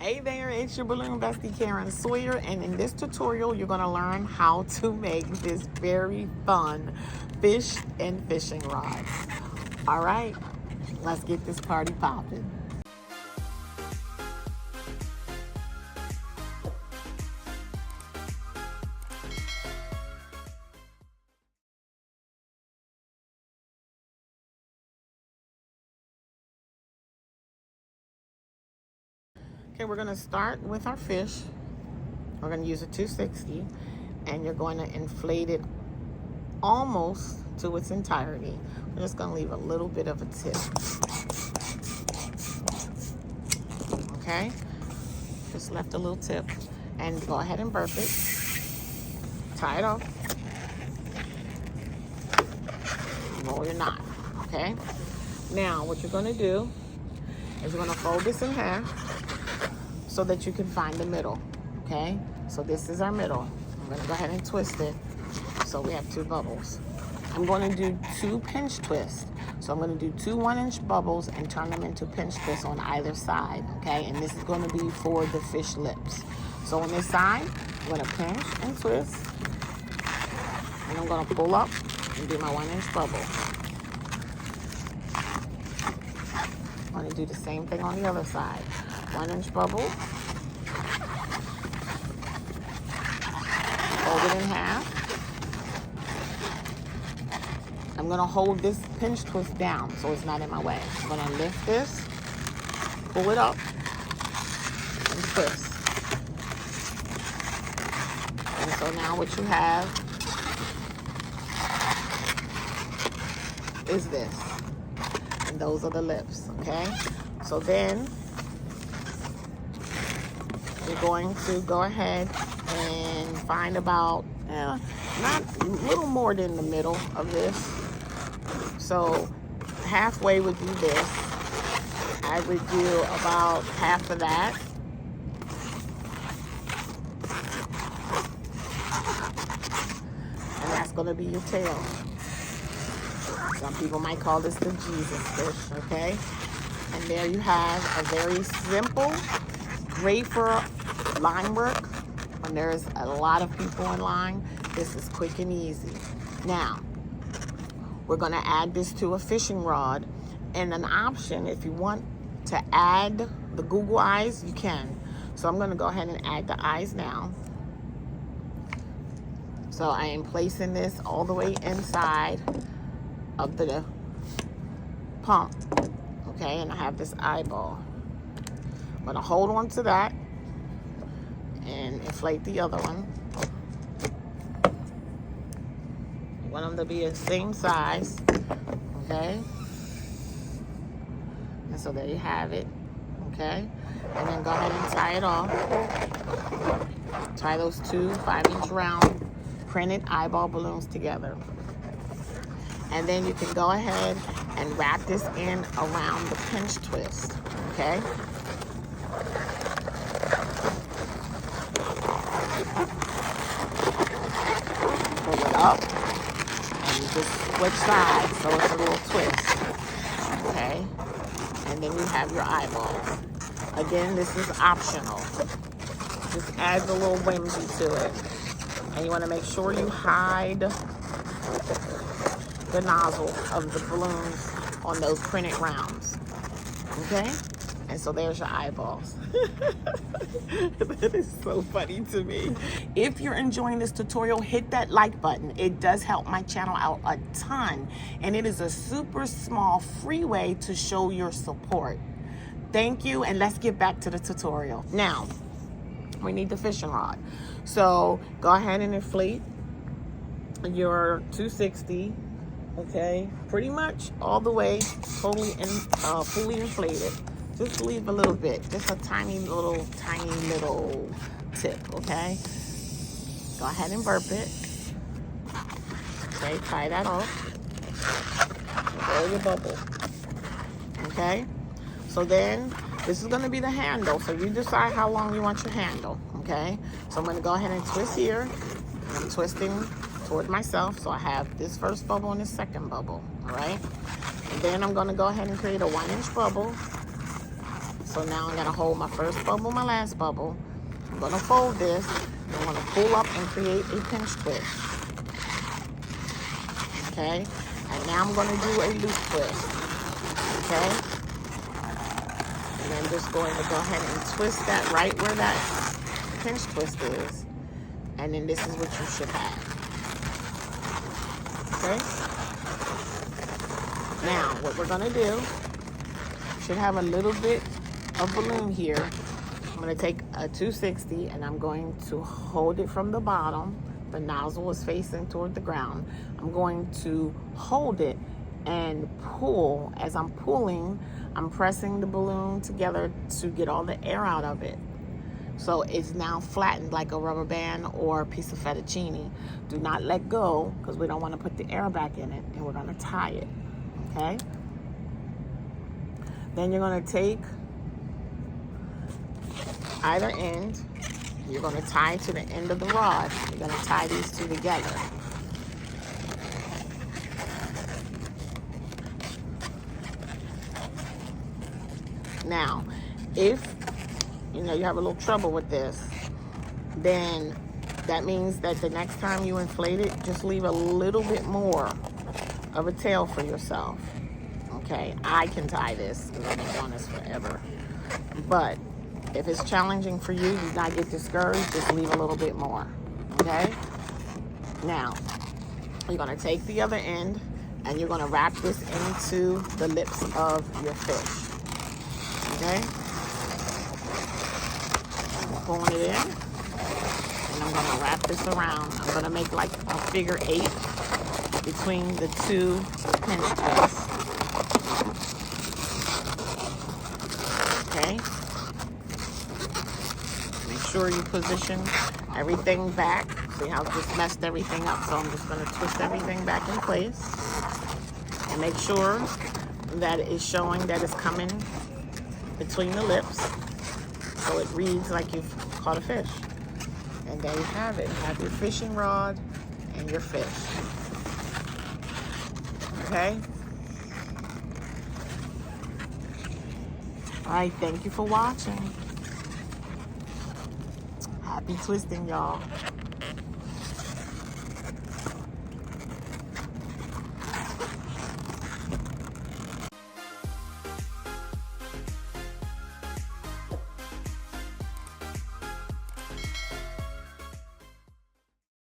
Hey there, it's your balloon bestie Karen Sawyer, and in this tutorial you're going to learn how to make this very fun fish and fishing rod. All right, let's get this party popping. Okay, we're going to start with our fish. We're going to use a 260, and you're going to inflate it almost to its entirety. We're just going to leave a little bit of a tip. Okay, just left a little tip, and go ahead and burp it. Tie it off. Roll your knot. Okay, now what you're going to do is you're going to fold this in half so that you can find the middle. Okay, so this is our middle. I'm going to go ahead and twist it so we have two bubbles. I'm going to do two pinch twists. So I'm going to do two 1-inch bubbles and turn them into pinch twists on either side. Okay, and this is going to be for the fish lips. So on this side, I'm going to pinch and twist, and I'm going to pull up and do my 1-inch bubble. I'm going to do the same thing on the other side. 1-inch bubble. Fold it in half. I'm going to hold this pinch twist down so it's not in my way. I'm going to lift this, pull it up, and twist. And so now what you have is this. And those are the lips, okay? So then you're going to go ahead and find about, not a little more than the middle of this. So halfway would be this. I would do about half of that. And that's going to be your tail. Some people might call this the Jesus fish, okay? And there you have a very simple, great for line work. When there's a lot of people in line, this is quick and easy. Now, we're going to add this to a fishing rod. And an option, if you want to add the Google eyes, you can. So I'm going to go ahead and add the eyes now. So I am placing this all the way inside of the pump. Okay, and I have this eyeball. I'm going to hold on to that and inflate the other one. You want them to be the same size, okay? And so there you have it, okay? And then go ahead and tie it off. Tie those two 5-inch round printed eyeball balloons together. And then you can go ahead and wrap this in around the pinch twist, okay? Pull it up, and you just switch sides so it's a little twist, okay? And then you have your eyeballs. Again, this is optional. Just adds a little whimsy to it. And you want to make sure you hide the nozzle of the balloons on those printed rounds, okay? And so there's your eyeballs. That is so funny to me. If you're enjoying this tutorial, hit that like button. It does help my channel out a ton, and it is a super small free way to show your support. Thank you, and let's get back to the tutorial. Now, we need the fishing rod. So go ahead and inflate your 260, okay? Pretty much all the way, fully inflated. Just leave a little bit, just a tiny little tip, okay? Go ahead and burp it. Okay, tie that off. Roll your bubble. Okay? So then, this is gonna be the handle. So you decide how long you want your handle, okay? So I'm gonna go ahead and twist here. I'm twisting toward myself, so I have this first bubble and this second bubble, all right? And then I'm gonna go ahead and create a 1-inch bubble. So now I'm gonna hold my first bubble, my last bubble. I'm gonna fold this. I'm gonna pull up and create a pinch twist. Okay? And now I'm gonna do a loop twist. Okay? And I'm just going to go ahead and twist that right where that pinch twist is. And then this is what you should have. Okay? Now, what we're gonna do, should have a little bit of balloon here. I'm gonna take a 260 and I'm going to hold it from the bottom. The nozzle is facing toward the ground. I'm going to hold it and pull. As I'm pulling, I'm pressing the balloon together to get all the air out of it. So it's now flattened like a rubber band or a piece of fettuccine. Do not let go because we don't want to put the air back in it, and we're going to tie it. Okay? Then you're going to take either end. You're going to tie to the end of the rod. You're going to tie these two together. Now, if you have a little trouble with this, then that means that the next time you inflate it, just leave a little bit more of a tail for yourself. Okay, I can tie this because I've been doing this forever. But if it's challenging for you, do not get discouraged. Just leave a little bit more. Okay? Now, you're going to take the other end and you're going to wrap this into the lips of your fish. Okay? I'm pulling it in. And I'm going to wrap this around. I'm going to make like a figure 8 between the two pinch twists. Okay? Make sure you position everything back. See how I just messed everything up? So I'm just going to twist everything back in place. And make sure that it is showing that it's coming between the lips. So it reads like you've caught a fish. And there you have it. You have your fishing rod and your fish. Okay? All right, thank you for watching. Happy twisting, y'all.